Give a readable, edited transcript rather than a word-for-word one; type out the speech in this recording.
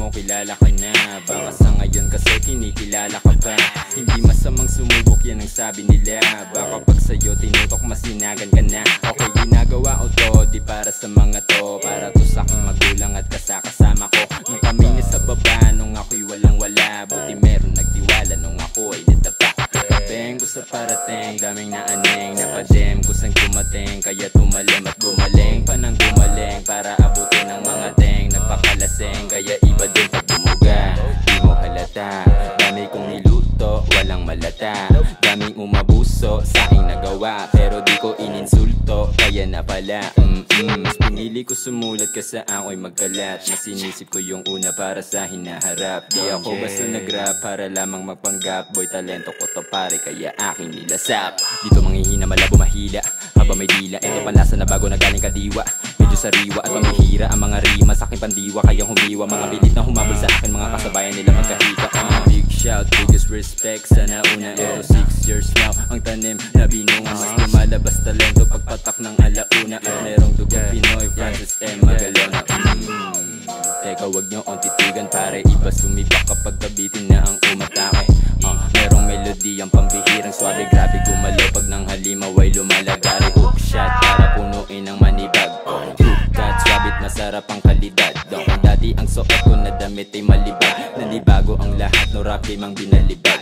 mo kilala ka na. Baka sa ngayon kasi kinikilala ka pa. Hindi masamang sumubok, yan ang sabi nila. Baka pag sa'yo tinutok mas sinagan ka na. Okay, ginagawa ko to, di para sa mga to. Para to sa aking magulang at kasama ko. Nung kami na sa baba, nung ako'y walang wala. Buti meron nagtiwala nung ako ay nadapa. Kapeng ko sa parating, daming naaneng. Napadem ko sang kumating, kaya tumalim at gumaling. Panang gumaling para abutin ang mga teng. Nagpakalaseng, kaya iba din pag bumuga. Di mo halata, dami kong niluto, walang malata. Daming umabuso, sa aking nagawa, pero di ko ininsulto, kaya na pala. Mas pinili ko sumulat kasi ako'y magkalat. Mas inisip ko yung una para sa hinaharap. Di ako basta nag-rap para lamang magpanggap. Boy, talento ko to pare, kaya aking nilasap. Dito manghihina, malabo, mahila habang may dila. Ito panlasa na bago na galing kadiwa. Medyo sariwa at mamihira ang mga rima sa aking pandiwa. Kaya humiwa mga bilit na humabol sa akin. Mga kasabayan nila magkahika. Big shout, biggest respect sa nauna. Ito 6 years now, ang tanim na binunga. Mas lumalabas talento pagpatak ng alauna. At merong dugong Pinoy, Francis M. Magalona. Teka, wag nyo ang titigan pare. Iba sumibak kapag kabitin na ang umatake. Merong melody ang pambihirang swabe. Grabe gumalaw pag nang halimaw ay lumalagari. Hook shot para punuin ang manibag. Hook cut, swabit masarap ang kalidad. Kung dati ang suot ko na damit ay malibag. Nanibago ang lahat, no rap game ang binalibag.